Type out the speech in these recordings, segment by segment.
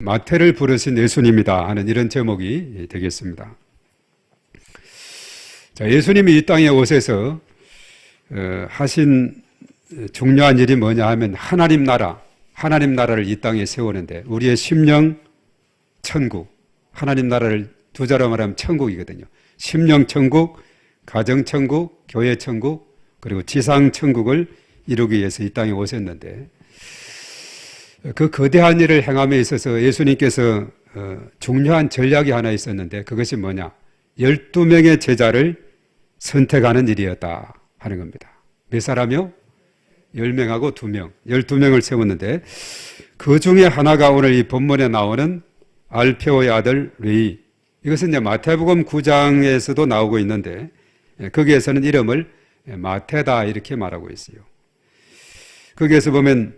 마태를 부르신 예수님이다 하는 이런 제목이 되겠습니다. 자, 예수님이 이 땅에 오셔서 하신 중요한 일이 뭐냐 하면 하나님 나라를 이 땅에 세우는데 우리의 심령 천국, 하나님 나라를 두 자로 말하면 천국이거든요. 심령 천국, 가정 천국, 교회 천국, 그리고 지상 천국을 이루기 위해서 이 땅에 오셨는데 그 거대한 일을 행함에 있어서 예수님께서 중요한 전략이 하나 있었는데 그것이 뭐냐? 12명의 제자를 선택하는 일이었다 하는 겁니다. 몇 사람이요? 10명하고 2명, 12명을 세웠는데 그 중에 하나가 오늘 이 본문에 나오는 알페오의 아들 레위. 이것은 이제 마태복음 9장에서도 나오고 있는데 거기에서는 이름을 마태다 이렇게 말하고 있어요. 거기에서 보면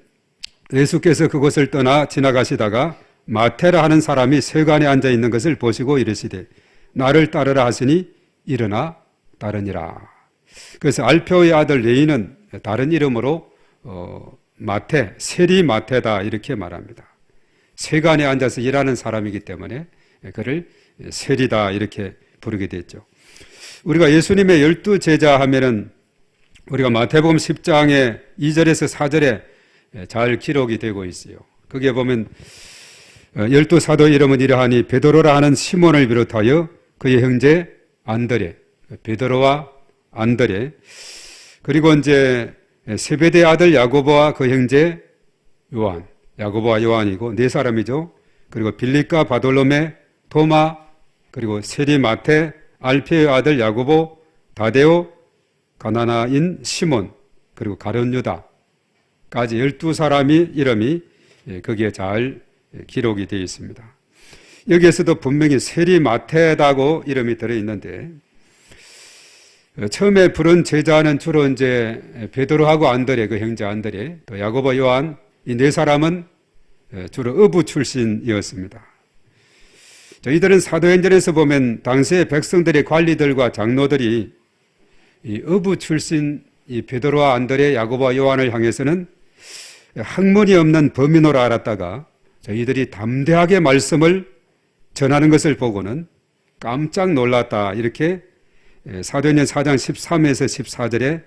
예수께서 그곳을 떠나 지나가시다가 마태라 하는 사람이 세관에 앉아 있는 것을 보시고 이르시되 나를 따르라 하시니 일어나 따르니라. 그래서 알페오의 아들 레위는 다른 이름으로 마태, 세리 마태다 이렇게 말합니다. 세관에 앉아서 일하는 사람이기 때문에 그를 세리다 이렇게 부르게 됐죠. 우리가 예수님의 12제자 하면은 우리가 마태복음 10장의 2절에서 4절에 잘 기록이 되고 있어요. 거기에 보면 12사도의 이름은 이러하니 베드로라 하는 시몬을 비롯하여 그의 형제 안드레, 베드로와 안드레, 그리고 이제 세베대의 아들 야고보와 그 형제 요한, 야고보와 요한이고 네 사람이죠. 그리고 빌립과 바돌로메, 도마, 그리고 세리 마태, 알페의 아들 야고보, 다데오, 가나나인 시몬, 그리고 가룟 유다까지 12사람이 이름이 거기에 잘 기록이 되어 있습니다. 여기에서도 분명히 세리 마태다고 이름이 들어있는데 처음에 부른 제자는 주로 이제 베드로하고 안드레, 그 형제 안드레, 또 야고보, 요한 이 네 사람은 주로 어부 출신이었습니다. 이들은 사도행전에서 보면 당시의 백성들의 관리들과 장로들이 이 어부 출신 이 베드로와 안드레, 야고보와 요한을 향해서는 학문이 없는 범인으로 알았다가 이들이 담대하게 말씀을 전하는 것을 보고는 깜짝 놀랐다 이렇게 사도행전 4장 13에서 14절에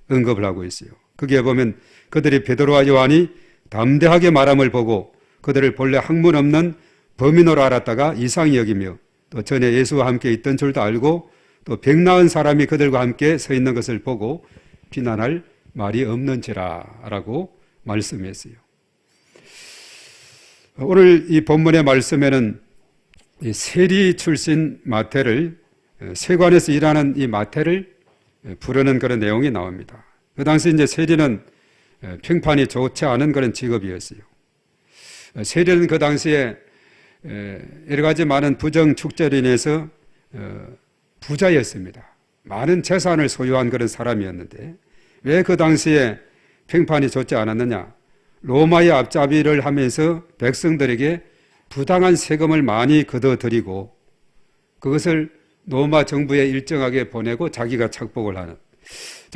언급을 하고 있어요. 거기에 보면 그들이 베드로와 요한이 담대하게 말함을 보고 그들을 본래 학문 없는 범인으로 알았다가 이상히 여기며 또 전에 예수와 함께 있던 줄도 알고 또 병나은 사람이 그들과 함께 서 있는 것을 보고 비난할 말이 없는지라 라고 말씀했어요. 오늘 이 본문의 말씀에는 이 세리 출신 마태를 세관에서 일하는 이 마태를 부르는 그런 내용이 나옵니다. 그 당시 이제 세리는 평판이 좋지 않은 그런 직업이었어요. 세리는 그 당시에 여러 가지 많은 부정 축제로 인해서 부자였습니다. 많은 재산을 소유한 그런 사람이었는데 왜 그 당시에 평판이 좋지 않았느냐? 로마의 앞잡이를 하면서 백성들에게 부당한 세금을 많이 걷어들이고 그것을 로마 정부에 일정하게 보내고 자기가 착복을 하는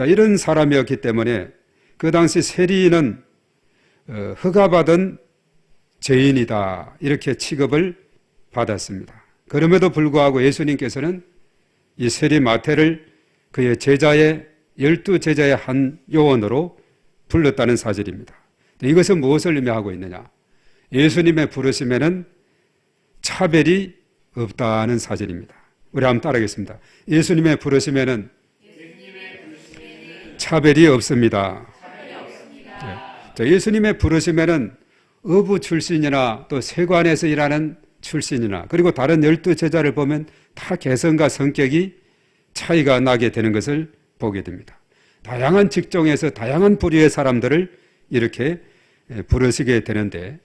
이런 사람이었기 때문에 그 당시 세리는 허가받은 죄인이다 이렇게 취급을 받았습니다. 그럼에도 불구하고 예수님께서는 이 세리 마태를 그의 제자의 12제자의 한 요원으로 불렀다는 사실입니다. 이것은 무엇을 의미하고 있느냐? 예수님의 부르심에는 차별이 없다는 사실입니다. 우리 한번 따라하겠습니다. 예수님의 부르심에는 차별이 없습니다. 예수님의 부르심에는 어부 출신이나 또 세관에서 일하는 출신이나 그리고 다른 12제자를 보면 다 개성과 성격이 차이가 나게 되는 것을 보게 됩니다. 다양한 직종에서 다양한 부류의 사람들을 이렇게 부르시게 되는데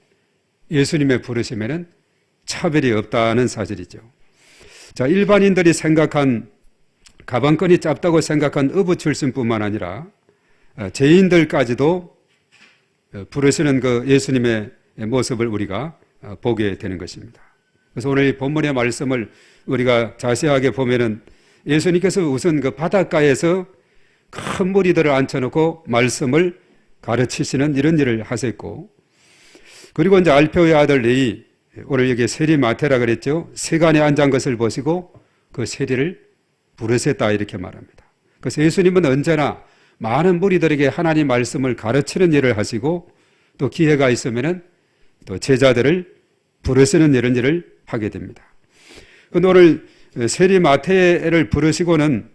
예수님의 부르심에는 차별이 없다는 사실이죠. 자, 일반인들이 생각한 가방끈이 짧다고 생각한 어부 출신뿐만 아니라 죄인들까지도 부르시는 그 예수님의 모습을 우리가 보게 되는 것입니다. 그래서 오늘 이 본문의 말씀을 우리가 자세하게 보면은 예수님께서 우선 그 바닷가에서 큰 무리들을 앉혀놓고 말씀을 가르치시는 이런 일을 하셨고 그리고 이제 알페오의 아들 레위 오늘 여기 세리마태라 그랬죠. 세간에 앉은 것을 보시고 그 세리를 부르셨다 이렇게 말합니다. 그래서 예수님은 언제나 많은 무리들에게 하나님 말씀을 가르치는 일을 하시고 또 기회가 있으면은 또 제자들을 부르시는 이런 일을 하게 됩니다. 근데 오늘 세리마태를 부르시고는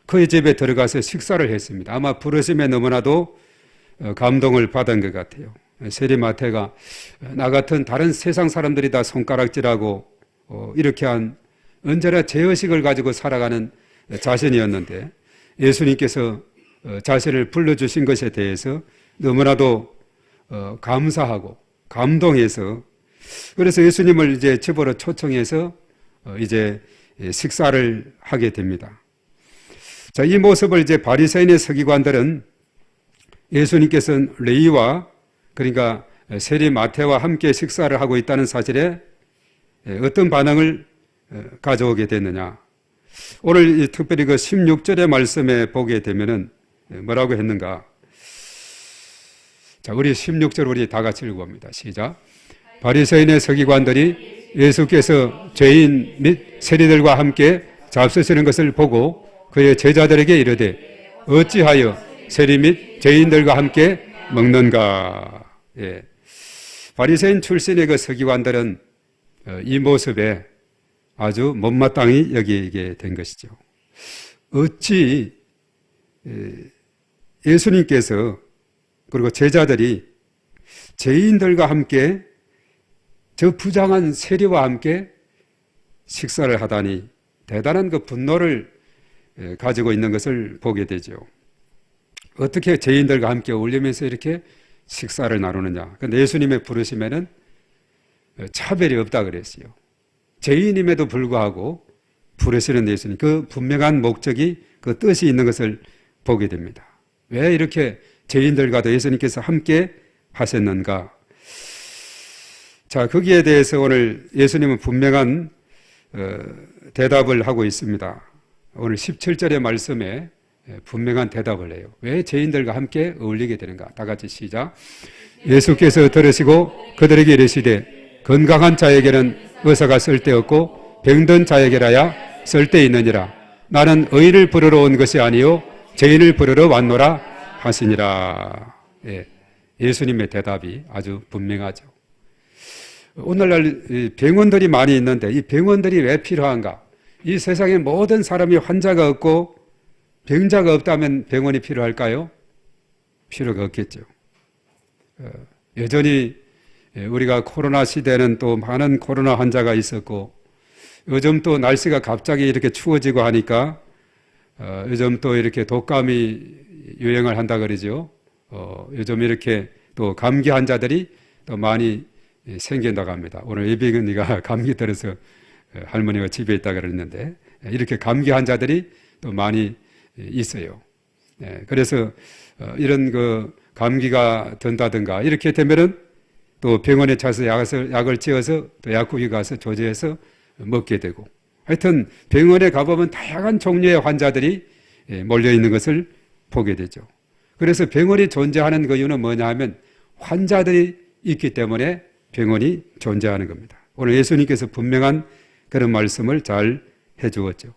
그의 집에 들어가서 식사를 했습니다. 아마 부르심에 너무나도 감동을 받은 것 같아요. 세리마태가 나 같은 다른 세상 사람들이 다 손가락질하고 이렇게 한 언제나 죄의식을 가지고 살아가는 자신이었는데 예수님께서 자신을 불러주신 것에 대해서 너무나도 감사하고 감동해서 그래서 예수님을 이제 집으로 초청해서 이제 식사를 하게 됩니다. 자, 이 모습을 이제 바리새인의 서기관들은 예수님께서는 레위와 그러니까 세리마태와 함께 식사를 하고 있다는 사실에 어떤 반응을 가져오게 됐느냐. 오늘 특별히 그 16절의 말씀에 보게 되면은 뭐라고 했는가. 자, 우리 16절 우리 다 같이 읽어봅니다. 시작. 바리새인의 서기관들이 예수께서 죄인 및 세리들과 함께 잡수시는 것을 보고 그의 제자들에게 이르되 어찌하여 세리 및 죄인들과 함께 먹는가. 예. 바리새인 출신의 그 서기관들은 이 모습에 아주 못마땅히 여기게 된 것이죠. 어찌 예수님께서 그리고 제자들이 죄인들과 함께 저 부장한 세리와 함께 식사를 하다니 대단한 그 분노를 가지고 있는 것을 보게 되죠. 어떻게 죄인들과 함께 어울리면서 이렇게 식사를 나누느냐. 근데 예수님의 부르심에는 차별이 없다 그랬어요. 죄인임에도 불구하고 부르시는 예수님, 그 분명한 목적이 그 뜻이 있는 것을 보게 됩니다. 왜 이렇게 죄인들과도 예수님께서 함께 하셨는가? 자, 거기에 대해서 오늘 예수님은 분명한 대답을 하고 있습니다. 오늘 17절의 말씀에 분명한 대답을 해요. 왜 죄인들과 함께 어울리게 되는가? 다 같이 시작. 예수께서 들으시고 그들에게 이르시되 건강한 자에게는 의사가 쓸데없고 병든 자에게라야 쓸데있느니라. 나는 의인을 부르러 온 것이 아니요 죄인을 부르러 왔노라 하시니라. 예, 예수님의 대답이 아주 분명하죠. 오늘날 병원들이 많이 있는데 이 병원들이 왜 필요한가? 이 세상에 모든 사람이 환자가 없고 병자가 없다면 병원이 필요할까요? 필요가 없겠죠. 여전히 우리가 코로나 시대는 또 많은 코로나 환자가 있었고 요즘 또 날씨가 갑자기 이렇게 추워지고 하니까 요즘 또 이렇게 독감이 유행을 한다 그러죠. 요즘 이렇게 또 감기 환자들이 또 많이 생긴다고 합니다. 오늘 예비근이가 감기 들어서 할머니가 집에 있다 그랬는데 이렇게 감기 환자들이 또 많이 있어요. 그래서 이런 그 감기가 든다든가 이렇게 되면은 또 병원에 가서 약을 지어서 또 약국에 가서 조제해서 먹게 되고 하여튼 병원에 가보면 다양한 종류의 환자들이 몰려 있는 것을 보게 되죠. 그래서 병원이 존재하는 그 이유는 뭐냐 하면 환자들이 있기 때문에 병원이 존재하는 겁니다. 오늘 예수님께서 분명한 그런 말씀을 잘 해주었죠.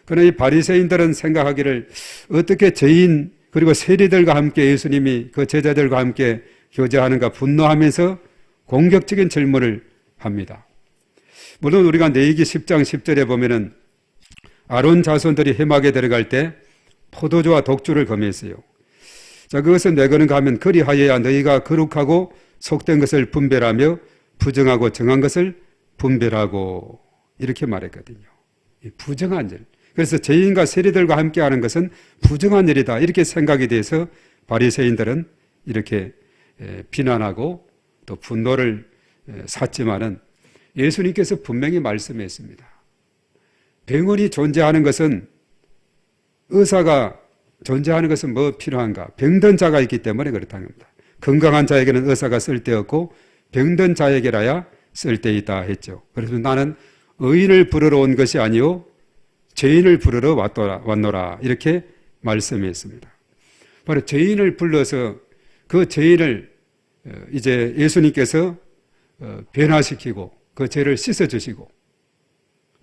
그러나 이 바리새인들은 생각하기를 어떻게 죄인 그리고 세리들과 함께 예수님이 그 제자들과 함께 교제하는가 분노하면서 공격적인 질문을 합니다. 물론 우리가 레위기 10장 10절에 보면은 아론 자손들이 회막에 들어갈 때 포도주와 독주를 금했어요. 자, 그것은 왜 그런가 하면 그리하여야 너희가 거룩하고 속된 것을 분별하며 부정하고 정한 것을 분별하고 이렇게 말했거든요. 부정한 일. 그래서 죄인과 세리들과 함께하는 것은 부정한 일이다 이렇게 생각이 돼서 바리새인들은 이렇게 비난하고 또 분노를 샀지만은 예수님께서 분명히 말씀했습니다. 병원이 존재하는 것은 의사가 존재하는 것은 뭐 필요한가? 병든 자가 있기 때문에 그렇다는 겁니다. 건강한 자에게는 의사가 쓸데없고 병든 자에게라야 쓸데있다 했죠. 그래서 나는 의인을 부르러 온 것이 아니요 죄인을 부르러 왔노라 이렇게 말씀했습니다. 바로 죄인을 불러서 그 죄인을 이제 예수님께서 변화시키고 그 죄를 씻어주시고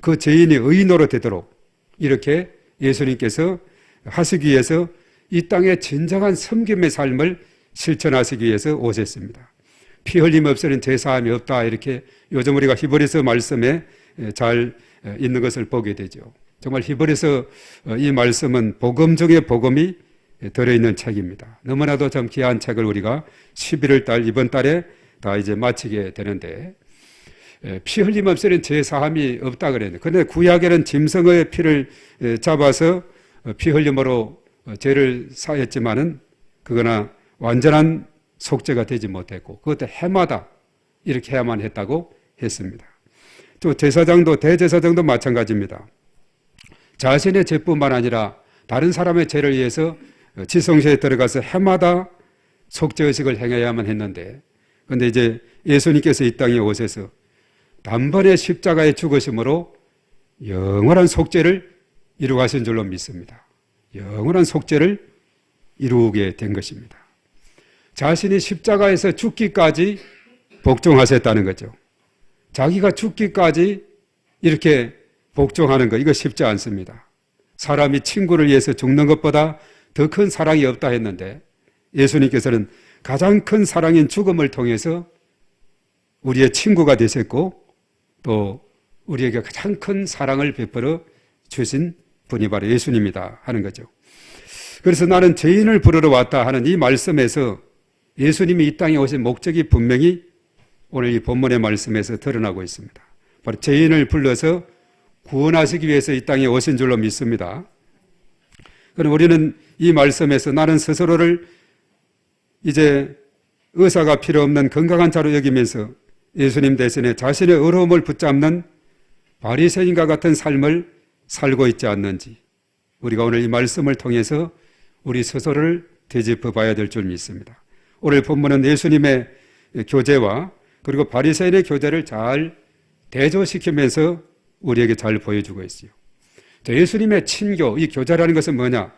그 죄인이 의인으로 되도록 이렇게 예수님께서 하시기 위해서 이 땅에 진정한 섬김의 삶을 실천하시기 위해서 오셨습니다. 피 흘림 없이는 죄사함이 없다, 이렇게 요즘 우리가 히브리서 말씀에 잘 있는 것을 보게 되죠. 정말 히브리서 이 말씀은 복음 중에 복음이 들어있는 책입니다. 너무나도 참 귀한 책을 우리가 11월 달 이번 달에 다 이제 마치게 되는데, 피 흘림 없이는 죄사함이 없다 그랬는데, 그런데 구약에는 짐승의 피를 잡아서 피 흘림으로 죄를 사했지만은 그거나 완전한 속죄가 되지 못했고, 그것도 해마다 이렇게 해야만 했다고 했습니다. 또 제사장도, 대제사장도 마찬가지입니다. 자신의 죄뿐만 아니라 다른 사람의 죄를 위해서 지성소에 들어가서 해마다 속죄의식을 행해야만 했는데, 그런데 이제 예수님께서 이 땅에 오셔서 단번에 십자가에 죽으심으로 영원한 속죄를 이루가신 줄로 믿습니다. 영원한 속죄를 이루게 된 것입니다. 자신이 십자가에서 죽기까지 복종하셨다는 거죠. 자기가 죽기까지 이렇게 복종하는 거, 이거 쉽지 않습니다. 사람이 친구를 위해서 죽는 것보다 더 큰 사랑이 없다 했는데, 예수님께서는 가장 큰 사랑인 죽음을 통해서 우리의 친구가 되셨고, 또 우리에게 가장 큰 사랑을 베풀어 주신 분이 바로 예수님이다 하는 거죠. 그래서 나는 죄인을 부르러 왔다 하는 이 말씀에서 예수님이 이 땅에 오신 목적이 분명히 오늘 이 본문의 말씀에서 드러나고 있습니다. 바로 죄인을 불러서 구원하시기 위해서 이 땅에 오신 줄로 믿습니다. 그럼 우리는 이 말씀에서 나는 스스로를 이제 의사가 필요 없는 건강한 자로 여기면서 예수님 대신에 자신의 어려움을 붙잡는 바리새인과 같은 삶을 살고 있지 않는지, 우리가 오늘 이 말씀을 통해서 우리 스스로를 되짚어 봐야 될 줄 믿습니다. 오늘 본문은 예수님의 교제와 그리고 바리새인의 교제를 잘 대조시키면서 우리에게 잘 보여주고 있어요. 예수님의 친교, 이 교제라는 것은 뭐냐?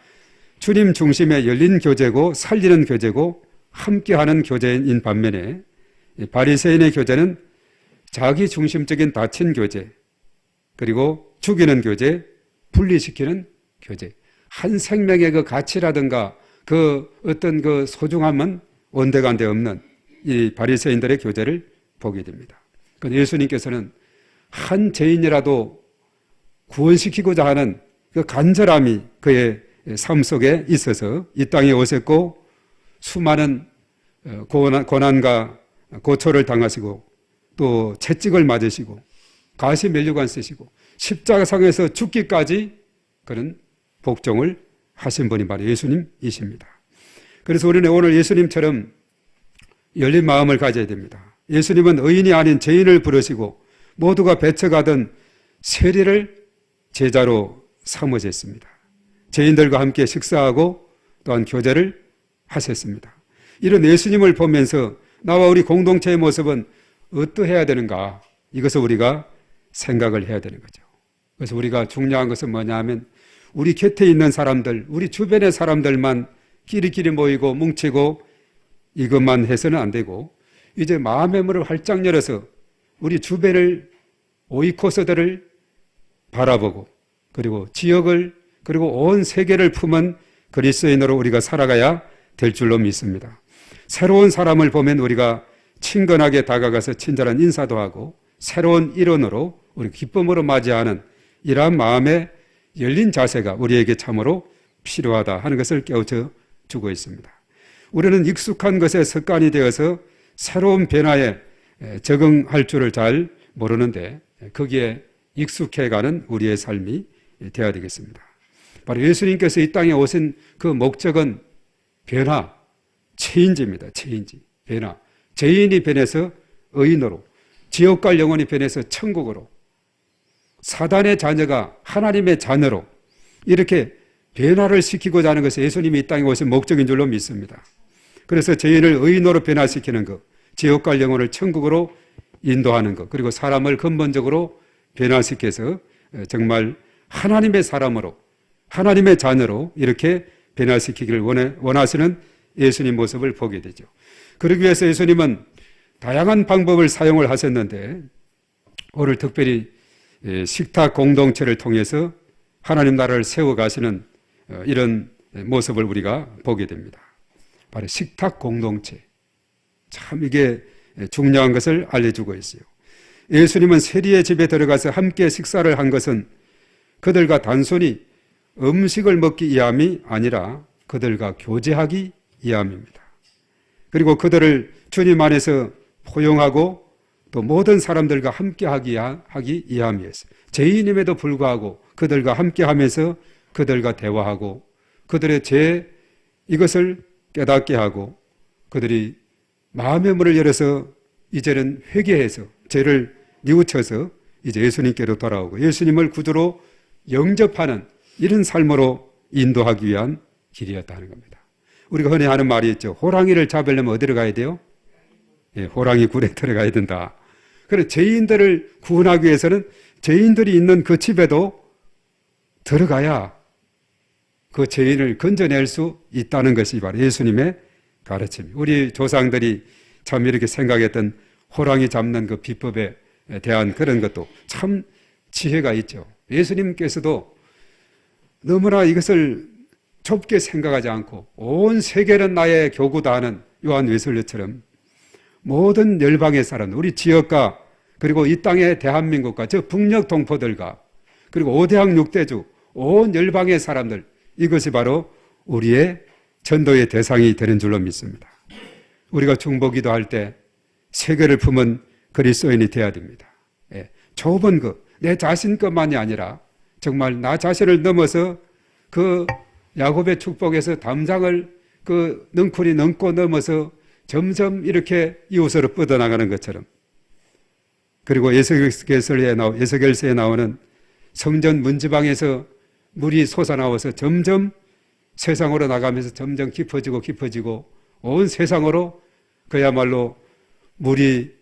주님 중심의 열린 교제고 살리는 교제고 함께하는 교제인 반면에, 바리새인의 교제는 자기 중심적인 닫힌 교제, 그리고 죽이는 교제, 분리시키는 교제. 한 생명의 그 가치라든가 그 어떤 그 소중함은 온데간데 없는 이 바리새인들의 교제를 보게 됩니다. 그런데 예수님께서는 한 죄인이라도 구원시키고자 하는 그 간절함이 그의 삶 속에 있어서 이 땅에 오셨고, 수많은 고난과 고초를 당하시고 또 채찍을 맞으시고 가시 면류관 쓰시고 십자가상에서 죽기까지 그런 복종을 하신 분이 바로 예수님이십니다. 그래서 우리는 오늘 예수님처럼 열린 마음을 가져야 됩니다. 예수님은 의인이 아닌 죄인을 부르시고 모두가 배쳐가던 세리를 제자로 삼으셨습니다. 죄인들과 함께 식사하고 또한 교제를 하셨습니다. 이런 예수님을 보면서 나와 우리 공동체의 모습은 어떠해야 되는가, 이것을 우리가 생각을 해야 되는 거죠. 그래서 우리가 중요한 것은 뭐냐 하면, 우리 곁에 있는 사람들, 우리 주변의 사람들만 끼리끼리 모이고 뭉치고 이것만 해서는 안 되고, 이제 마음의 문을 활짝 열어서 우리 주변을, 오이코스들을 바라보고, 그리고 지역을, 그리고 온 세계를 품은 그리스도인으로 우리가 살아가야 될 줄로 믿습니다. 새로운 사람을 보면 우리가 친근하게 다가가서 친절한 인사도 하고, 새로운 일원으로 우리 기쁨으로 맞이하는 이러한 마음의 열린 자세가 우리에게 참으로 필요하다 하는 것을 깨우쳐 주고 있습니다. 우리는 익숙한 것에 습관이 되어서 새로운 변화에 적응할 줄을 잘 모르는데, 거기에 익숙해가는 우리의 삶이 되어야 되겠습니다. 바로 예수님께서 이 땅에 오신 그 목적은 변화, 체인지입니다. 체인지, 변화. 죄인이 변해서 의인으로, 지옥 갈 영혼이 변해서 천국으로, 사단의 자녀가 하나님의 자녀로 이렇게 변화를 시키고자 하는 것이 예수님이 이 땅에 오신 목적인 줄로 믿습니다. 그래서 죄인을 의인으로 변화시키는 것, 지옥 갈 영혼을 천국으로 인도하는 것, 그리고 사람을 근본적으로 변화시켜서 정말 하나님의 사람으로, 하나님의 자녀로 이렇게 변화시키기를 원하시는 예수님 모습을 보게 되죠. 그러기 위해서 예수님은 다양한 방법을 사용을 하셨는데 오늘 특별히 식탁 공동체를 통해서 하나님 나라를 세워가시는 이런 모습을 우리가 보게 됩니다. 바로 식탁 공동체. 참 이게 중요한 것을 알려주고 있어요. 예수님은 세리의 집에 들어가서 함께 식사를 한 것은 그들과 단순히 음식을 먹기 위함이 아니라 그들과 교제하기 위함입니다. 그리고 그들을 주님 안에서 포용하고 또 모든 사람들과 함께 하기 위함이었어요. 죄인임에도 불구하고 그들과 함께 하면서 그들과 대화하고 그들의 죄 이것을 깨닫게 하고 그들이 마음의 문을 열어서 이제는 회개해서 죄를 뉘우쳐서 이제 예수님께로 돌아오고 예수님을 구주로 영접하는 이런 삶으로 인도하기 위한 길이었다는 겁니다. 우리가 흔히 하는 말이 있죠. 호랑이를 잡으려면 어디로 가야 돼요? 예, 호랑이 굴에 들어가야 된다. 그래서 죄인들을 구원하기 위해서는 죄인들이 있는 그 집에도 들어가야 그 죄인을 건져낼 수 있다는 것이 바로 예수님의 가르침입니다. 우리 조상들이 참 이렇게 생각했던 호랑이 잡는 그 비법에 대한 그런 것도 참 지혜가 있죠. 예수님께서도 너무나 이것을 좁게 생각하지 않고 온 세계는 나의 교구다 하는 요한 웨슬리처럼 모든 열방의 사람, 우리 지역과 그리고 이 땅의 대한민국과 저 북녘 동포들과 그리고 5대학 6대주 온 열방의 사람들 이것이 바로 우리의 전도의 대상이 되는 줄로 믿습니다. 우리가 중보기도 할 때 세계를 품은 그리스도인이 되어야 됩니다. 예, 좁은 내 자신 것만이 아니라 정말 나 자신을 넘어서 그 야곱의 축복에서 담장을 그 능쿨이 넘고 넘어서 점점 이렇게 이웃으로 뻗어나가는 것처럼 그리고 에스겔서에 나오는 성전 문지방에서 물이 솟아나와서 점점 세상으로 나가면서 점점 깊어지고 온 세상으로 그야말로 물이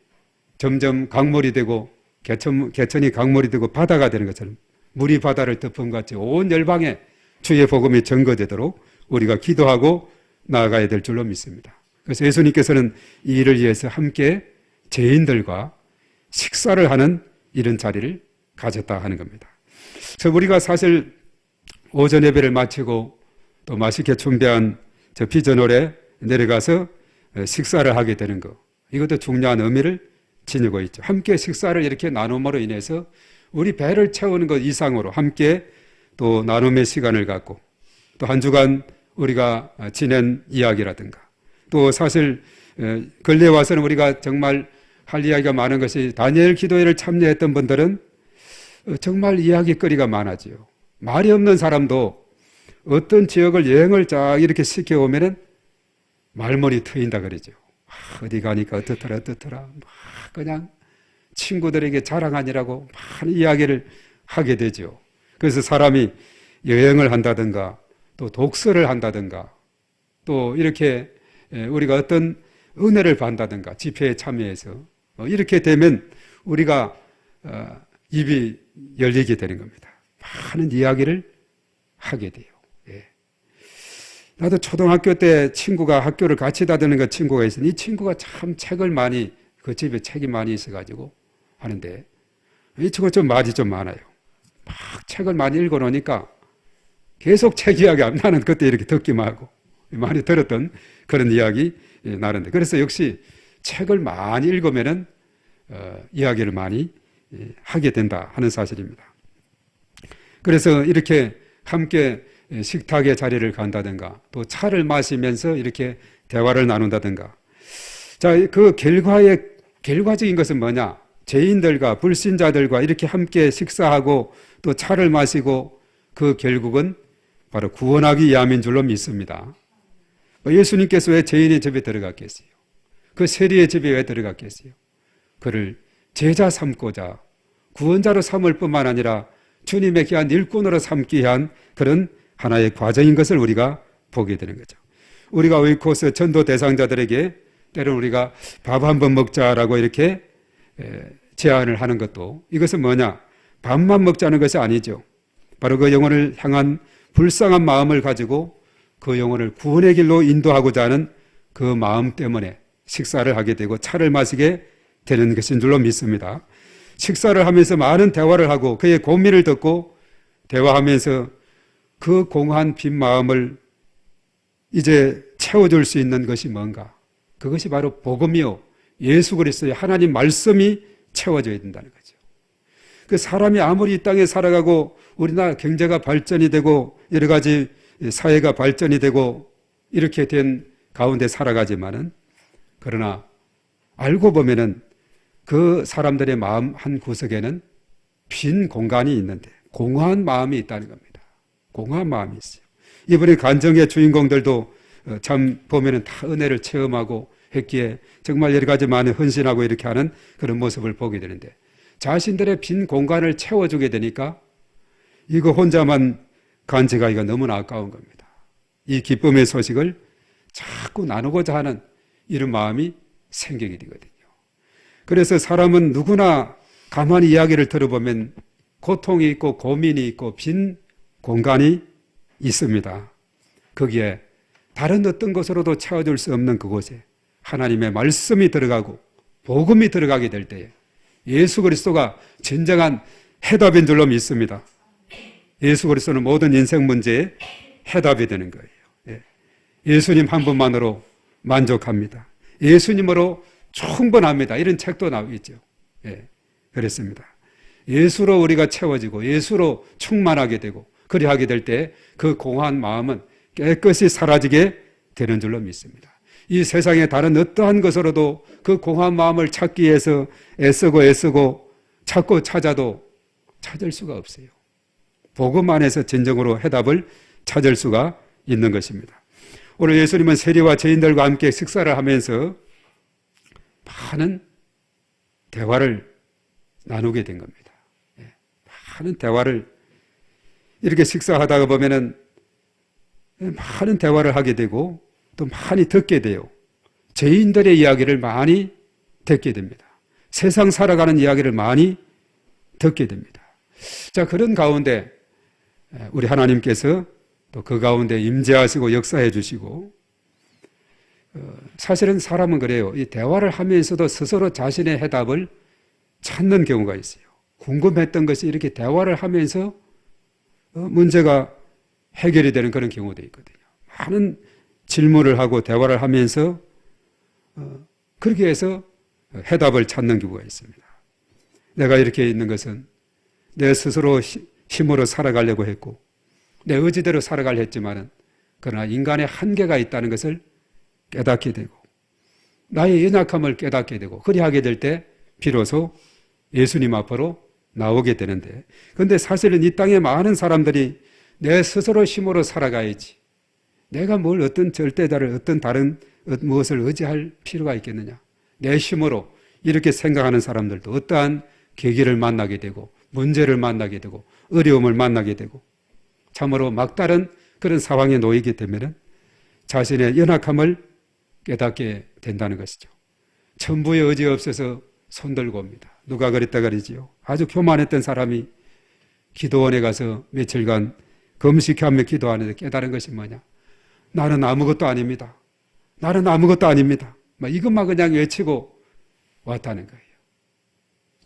점점 강물이 되고 개천이 강물이 되고 바다가 되는 것처럼 물이 바다를 덮음같이 온 열방에 주의 복음이 전거되도록 우리가 기도하고 나아가야 될 줄로 믿습니다. 그래서 예수님께서는 이 일을 위해서 함께 죄인들과 식사를 하는 이런 자리를 가졌다 하는 겁니다. 그래서 우리가 사실 오전 예배를 마치고 또 맛있게 준비한 저 비전홀에 내려가서 식사를 하게 되는 것, 이것도 중요한 의미를 지니고 있죠. 함께 식사를 이렇게 나눔으로 인해서 우리 배를 채우는 것 이상으로 함께 또 나눔의 시간을 갖고 또 한 주간 우리가 지낸 이야기라든가 또 사실 근래에 와서는 우리가 정말 할 이야기가 많은 것이 다니엘 기도회를 참여했던 분들은 정말 이야기거리가 많아지요. 말이 없는 사람도 어떤 지역을 여행을 쫙 이렇게 시켜오면은 말머리 트인다 그러죠. 어디 가니까 어떻더라 막 그냥 친구들에게 자랑하느라고 많은 이야기를 하게 되죠. 그래서 사람이 여행을 한다든가 또 독서를 한다든가 또 이렇게 우리가 어떤 은혜를 받는다든가 집회에 참여해서 이렇게 되면 우리가 입이 열리게 되는 겁니다. 많은 이야기를 하게 돼요. 예. 나도 초등학교 때 친구가 학교를 같이 다니는 그 친구가 있었는데 이 친구가 참 책을 많이 그 집에 책이 많이 있어가지고 하는데 이 친구가 좀 말이 좀 많아요. 막 책을 많이 읽어놓으니까 계속 책 이야기 나는 그때 이렇게 듣기만 하고 많이 들었던 그런 이야기 나는데 그래서 역시 책을 많이 읽으면은 이야기를 많이 하게 된다 하는 사실입니다. 그래서 이렇게 함께 식탁의 자리를 간다든가 또 차를 마시면서 이렇게 대화를 나눈다든가 자, 그 결과적인 것은 뭐냐? 죄인들과 불신자들과 이렇게 함께 식사하고 또 차를 마시고 그 결국은 바로 구원하기 위함인 줄로 믿습니다. 예수님께서 왜 죄인의 집에 들어갔겠어요? 그 세리의 집에 왜 들어갔겠어요? 그를 제자 삼고자 구원자로 삼을 뿐만 아니라 주님의 귀한 일꾼으로 삼기 위한 그런 하나의 과정인 것을 우리가 보게 되는 거죠. 우리가 오이코스 전도 대상자들에게 때로는 우리가 밥 한번 먹자라고 이렇게 제안을 하는 것도 이것은 뭐냐? 밥만 먹자는 것이 아니죠. 바로 그 영혼을 향한 불쌍한 마음을 가지고 그 영혼을 구원의 길로 인도하고자 하는 그 마음 때문에 식사를 하게 되고 차를 마시게 되는 것인 줄로 믿습니다. 식사를 하면서 많은 대화를 하고 그의 고민을 듣고 대화하면서 그 공허한 빈 마음을 이제 채워줄 수 있는 것이 뭔가? 그것이 바로 복음이요, 예수 그리스도의 하나님 말씀이 채워져야 된다는 거죠. 그 사람이 아무리 이 땅에 살아가고 우리나라 경제가 발전이 되고 여러 가지 사회가 발전이 되고 이렇게 된 가운데 살아가지만은, 그러나 알고 보면은 그 사람들의 마음 한 구석에는 빈 공간이 있는데 공허한 마음이 있다는 겁니다. 공허한 마음이 있어요. 이번에 간증의 주인공들도 참 보면은 다 은혜를 체험하고 했기에 정말 여러 가지 많이 헌신하고 이렇게 하는 그런 모습을 보게 되는데, 자신들의 빈 공간을 채워주게 되니까 이거 혼자만 간직하기가 너무나 아까운 겁니다. 이 기쁨의 소식을 자꾸 나누고자 하는 이런 마음이 생기게 되거든요. 그래서 사람은 누구나 가만히 이야기를 들어보면 고통이 있고 고민이 있고 빈 공간이 있습니다. 거기에 다른 어떤 것으로도 채워줄 수 없는 그곳에 하나님의 말씀이 들어가고 복음이 들어가게 될 때에 예수 그리스도가 진정한 해답인 줄로 믿습니다. 예수 그리스도는 모든 인생 문제의 해답이 되는 거예요. 예수님 한 분만으로 만족합니다. 예수님으로 충분합니다. 이런 책도 나오겠죠. 그렇습니다. 예수로 우리가 채워지고 예수로 충만하게 되고 그리하게 될 때 그 공허한 마음은 깨끗이 사라지게 되는 줄로 믿습니다. 이 세상에 다른 어떠한 것으로도 그 공허한 마음을 찾기 위해서 애쓰고 찾고 찾아도 찾을 수가 없어요. 복음 안에서 진정으로 해답을 찾을 수가 있는 것입니다. 오늘 예수님은 세리와 죄인들과 함께 식사를 하면서 많은 대화를 나누게 된 겁니다. 많은 대화를 이렇게 식사하다가 보면은 많은 대화를 하게 되고 또 많이 듣게 돼요. 죄인들의 이야기를 많이 듣게 됩니다. 세상 살아가는 이야기를 많이 듣게 됩니다. 자, 그런 가운데 우리 하나님께서 또 그 가운데 임재하시고 역사해 주시고, 사실은 사람은 그래요. 이 대화를 하면서도 스스로 자신의 해답을 찾는 경우가 있어요. 궁금했던 것이 이렇게 대화를 하면서 문제가 해결이 되는 그런 경우도 있거든요. 많은 질문을 하고 대화를 하면서 그렇게 해서 해답을 찾는 경우가 있습니다. 내가 이렇게 있는 것은 내 스스로 힘으로 살아가려고 했고 내 의지대로 살아가려 했지만은, 그러나 인간의 한계가 있다는 것을 깨닫게 되고 나의 연약함을 깨닫게 되고 그리하게 될 때 비로소 예수님 앞으로 나오게 되는데, 그런데 사실은 이 땅에 많은 사람들이 내 스스로 힘으로 살아가야지, 내가 뭘 어떤 절대자를 어떤 다른 무엇을 의지할 필요가 있겠느냐, 내 힘으로 이렇게 생각하는 사람들도 어떠한 계기를 만나게 되고 문제를 만나게 되고 어려움을 만나게 되고 참으로 막다른 그런 상황에 놓이게 되면 자신의 연약함을 깨닫게 된다는 것이죠. 천부의 의지 없어서 손들고 옵니다. 누가 그랬다 그러지요? 아주 교만했던 사람이 기도원에 가서 며칠간 금식하며 기도하는데 깨달은 것이 뭐냐? 나는 아무것도 아닙니다. 나는 아무것도 아닙니다. 이것만 그냥 외치고 왔다는 거예요.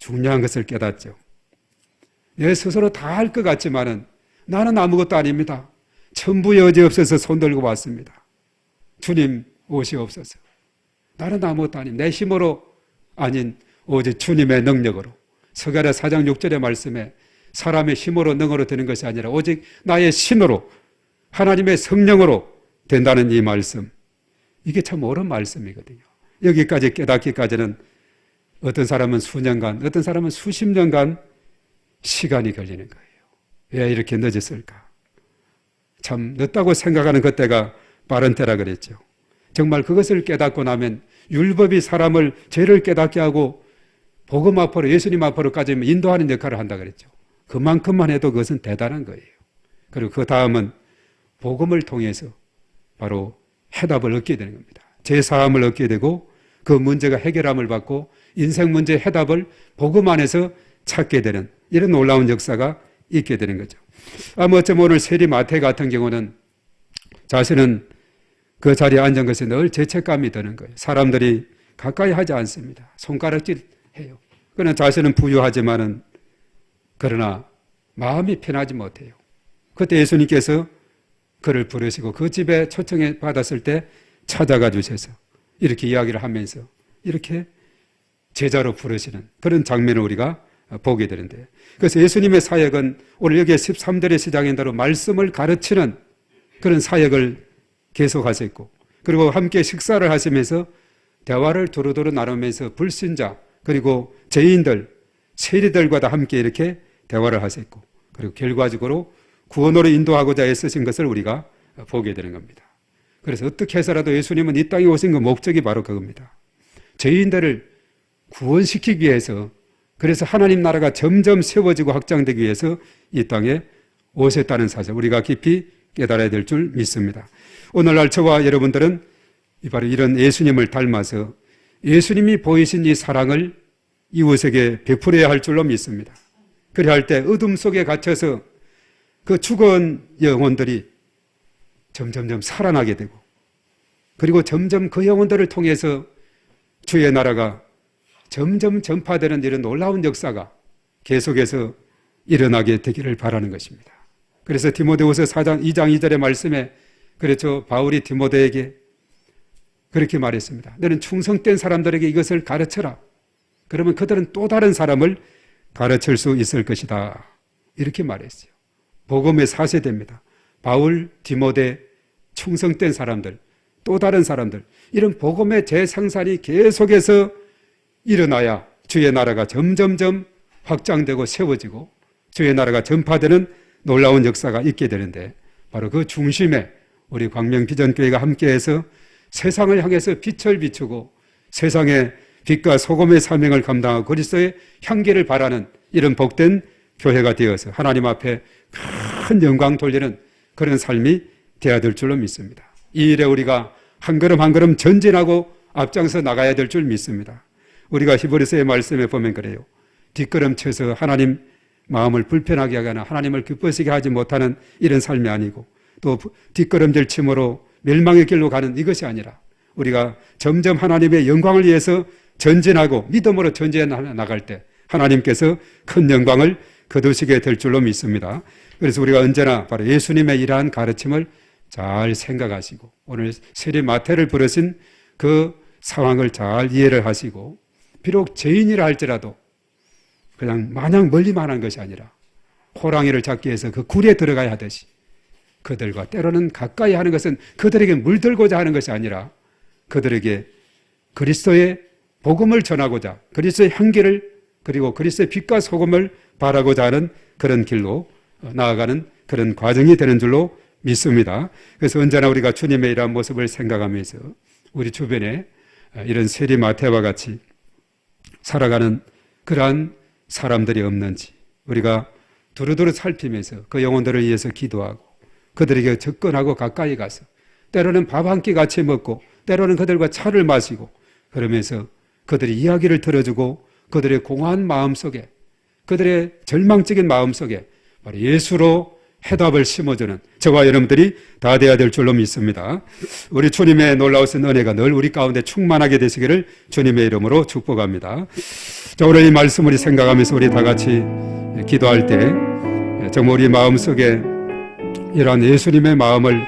중요한 것을 깨닫죠. 내 스스로 다 할 것 같지만은 나는 아무것도 아닙니다. 천부의 의지 없어서 손들고 왔습니다. 주님 오시옵소서. 나는 아무것도 아닙니다. 내 힘으로 아닌 오직 주님의 능력으로. 서가랴 4장 6절의 말씀에 사람의 힘으로 능으로 되는 것이 아니라 오직 나의 신으로 하나님의 성령으로 된다는 이 말씀, 이게 참 옳은 말씀이거든요. 여기까지 깨닫기까지는 어떤 사람은 수년간, 어떤 사람은 수십 년간 시간이 걸리는 거예요. 왜 이렇게 늦었을까? 참 늦다고 생각하는 그때가 빠른 때라 그랬죠. 정말 그것을 깨닫고 나면 율법이 사람을 죄를 깨닫게 하고 복음 앞으로, 예수님 앞으로까지 인도하는 역할을 한다 그랬죠. 그만큼만 해도 그것은 대단한 거예요. 그리고 그 다음은 복음을 통해서 바로 해답을 얻게 되는 겁니다. 죄사함을 얻게 되고 그 문제가 해결함을 받고 인생 문제의 해답을 복음 안에서 찾게 되는 이런 놀라운 역사가 있게 되는 거죠. 어쩌면 오늘 세리 마태 같은 경우는 자신은 그 자리에 앉은 것에 늘 죄책감이 드는 거예요. 사람들이 가까이 하지 않습니다. 손가락질 해요. 그러나 자신은 부유하지만은 그러나 마음이 편하지 못해요. 그때 예수님께서 그를 부르시고 그 집에 초청해 받았을 때 찾아가 주셔서 이렇게 이야기를 하면서 이렇게 제자로 부르시는 그런 장면을 우리가 보게 되는데, 그래서 예수님의 사역은 오늘 여기에 13절의 시작인 대로 말씀을 가르치는 그런 사역을 계속하셨고, 그리고 함께 식사를 하시면서 대화를 두루두루 나누면서 불신자 그리고 죄인들, 세리들과도 함께 이렇게 대화를 하셨고, 그리고 결과적으로 구원으로 인도하고자 애쓰신 것을 우리가 보게 되는 겁니다. 그래서 어떻게 해서라도 예수님은 이 땅에 오신 그 목적이 바로 그겁니다. 죄인들을 구원시키기 위해서, 그래서 하나님 나라가 점점 세워지고 확장되기 위해서 이 땅에 오셨다는 사실 우리가 깊이 깨달아야 될 줄 믿습니다. 오늘날 저와 여러분들은 바로 이런 예수님을 닮아서 예수님이 보이신 이 사랑을 이웃에게 베풀어야 할 줄로 믿습니다. 그래야 할 때 어둠 속에 갇혀서 그 죽은 영혼들이 점점점 살아나게 되고, 그리고 점점 그 영혼들을 통해서 주의 나라가 점점 전파되는 이런 놀라운 역사가 계속해서 일어나게 되기를 바라는 것입니다. 그래서 디모데후서 4장 2장 2절의 말씀에 그렇죠, 바울이 디모데에게 그렇게 말했습니다. 너는 충성된 사람들에게 이것을 가르쳐라. 그러면 그들은 또 다른 사람을 가르칠 수 있을 것이다. 이렇게 말했어요. 복음의 사세대입니다. 바울, 디모데, 충성된 사람들, 또 다른 사람들, 이런 복음의 재생산이 계속해서 일어나야 주의 나라가 점점점 확장되고 세워지고 주의 나라가 전파되는 놀라운 역사가 있게 되는데, 바로 그 중심에 우리 광명비전교회가 함께해서 세상을 향해서 빛을 비추고 세상의 빛과 소금의 사명을 감당하고 그리스도의 향기를 바라는 이런 복된 교회가 되어서 하나님 앞에 큰 영광 돌리는 그런 삶이 되어야 될 줄로 믿습니다. 이 일에 우리가 한 걸음 한 걸음 전진하고 앞장서 나가야 될 줄 믿습니다. 우리가 히브리서의 말씀에 보면 그래요. 뒷걸음쳐서 하나님 마음을 불편하게 하거나 하나님을 기쁘시게 하지 못하는 이런 삶이 아니고, 또 뒷걸음질 침으로 멸망의 길로 가는 이것이 아니라 우리가 점점 하나님의 영광을 위해서 전진하고 믿음으로 전진해 나갈 때 하나님께서 큰 영광을 거두시게 될 줄로 믿습니다. 그래서 우리가 언제나 바로 예수님의 이러한 가르침을 잘 생각하시고 오늘 세리 마태를 부르신 그 상황을 잘 이해를 하시고, 비록 죄인이라 할지라도 그냥 마냥 멀리만 한 것이 아니라 호랑이를 잡기 위해서 그 굴에 들어가야 하듯이 그들과 때로는 가까이 하는 것은 그들에게 물들고자 하는 것이 아니라 그들에게 그리스도의 복음을 전하고자, 그리스도의 향기를, 그리고 그리스도의 빛과 소금을 바라고자 하는 그런 길로 나아가는 그런 과정이 되는 줄로 믿습니다. 그래서 언제나 우리가 주님의 이러한 모습을 생각하면서 우리 주변에 이런 세리 마태와 같이 살아가는 그러한 사람들이 없는지 우리가 두루두루 살피면서 그 영혼들을 위해서 기도하고 그들에게 접근하고 가까이 가서 때로는 밥 한 끼 같이 먹고 때로는 그들과 차를 마시고 그러면서 그들의 이야기를 들어주고 그들의 공허한 마음속에, 그들의 절망적인 마음속에 바로 예수로 해답을 심어주는 저와 여러분들이 다 되어야 될 줄로 믿습니다. 우리 주님의 놀라우신 은혜가 늘 우리 가운데 충만하게 되시기를 주님의 이름으로 축복합니다. 자, 오늘 이 말씀 우리 생각하면서 우리 다 같이 기도할 때 정말 우리 마음속에 이러한 예수님의 마음을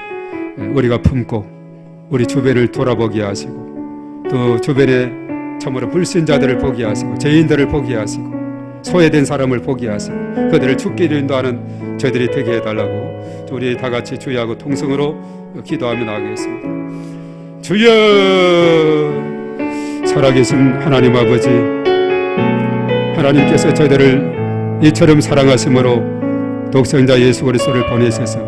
우리가 품고 우리 주변을 돌아보게 하시고 또 주변에 참으로 불신자들을 보게 하시고 죄인들을 보게 하시고 소외된 사람을 보게 하시고 그들을 죽기를 인도하는 저희들이 되게 해달라고 우리 다 같이 주의하고 통성으로 기도하며 나가겠습니다. 주여, 살아계신 하나님 아버지, 하나님께서 저희들을 이처럼 사랑하심으로 독생자 예수 그리스도를 보내셔서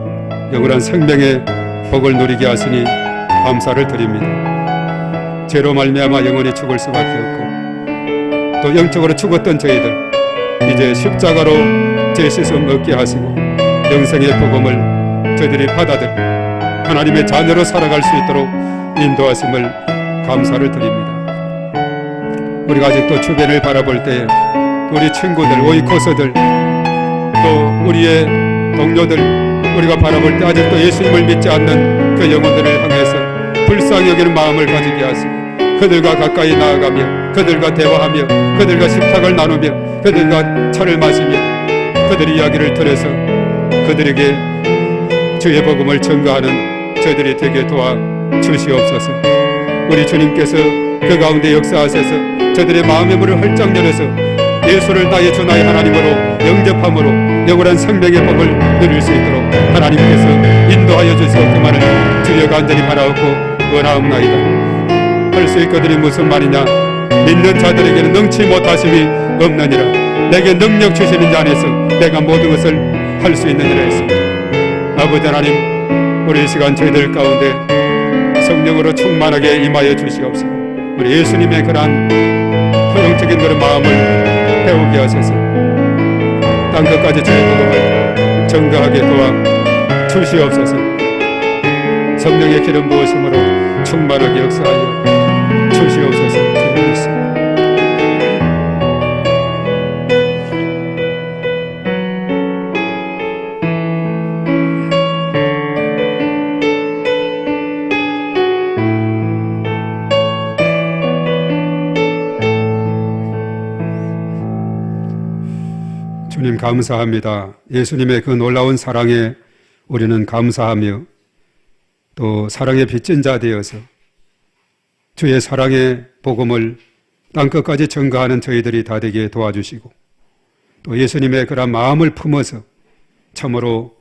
영원한 생명의 복을 누리게 하시니 감사를 드립니다. 죄로 말미암아 영원히 죽을 수밖에 없고 또 영적으로 죽었던 저희들 이제 십자가로 죄 씻음 얻게 하시고 영생의 복음을 저희들이 받아들여 하나님의 자녀로 살아갈 수 있도록 인도하심을 감사를 드립니다. 우리가 아직도 주변을 바라볼 때에 우리 친구들, 오이코스들 또 우리의 동료들 우리가 바라볼 때 아직도 예수님을 믿지 않는 그 영혼들을 향해서 불쌍히 여기는 마음을 가지게 하시고 그들과 가까이 나아가며 그들과 대화하며 그들과 식탁을 나누며 그들과 차를 마시며 그들의 이야기를 들어서 그들에게 주의 복음을 전가하는 저희들이 되게 도와 주시옵소서. 우리 주님께서 그 가운데 역사하셔서 저들의 마음의 문을 활짝 열어서 예수를 나의 주 나의 하나님으로 영접함으로 영원한 생명의 복을 누릴 수 있도록 하나님께서 인도하여 주시옵기만을 주여 간절히 바라옵고 원하옵나이다. 할 수 있거든이 무슨 말이냐? 믿는 자들에게는 능치 못하심이 없느니라. 내게 능력 주시는 자 안에서 내가 모든 것을 할 수 있느니라 했습니다. 아버지 하나님, 우리 이 시간 저희들 가운데 성령으로 충만하게 임하여 주시옵소서. 우리 예수님의 그러한 포용적인 그런 마음을 배우게 하셔서 땅 끝까지 주의 복음을 전가하게 도와 주시옵소서. 성령의 기름 부으심으로 충만하게 역사하여 주시옵소서. 기도드리겠습니다. 주님 감사합니다. 예수님의 그 놀라운 사랑에 우리는 감사하며 또 사랑의 빚진 자 되어서 주의 사랑의 복음을 땅끝까지 전가하는 저희들이 다 되게 도와주시고 또 예수님의 그런 마음을 품어서 참으로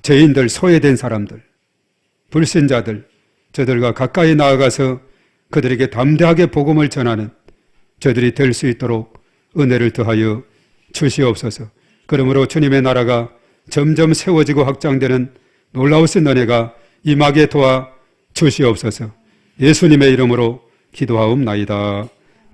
죄인들, 소외된 사람들, 불신자들, 저들과 가까이 나아가서 그들에게 담대하게 복음을 전하는 저들이 될 수 있도록 은혜를 더하여 주시옵소서. 그러므로 주님의 나라가 점점 세워지고 확장되는 놀라우신 은혜가 임하게 도와 주시옵소서. 예수님의 이름으로 기도하옵나이다.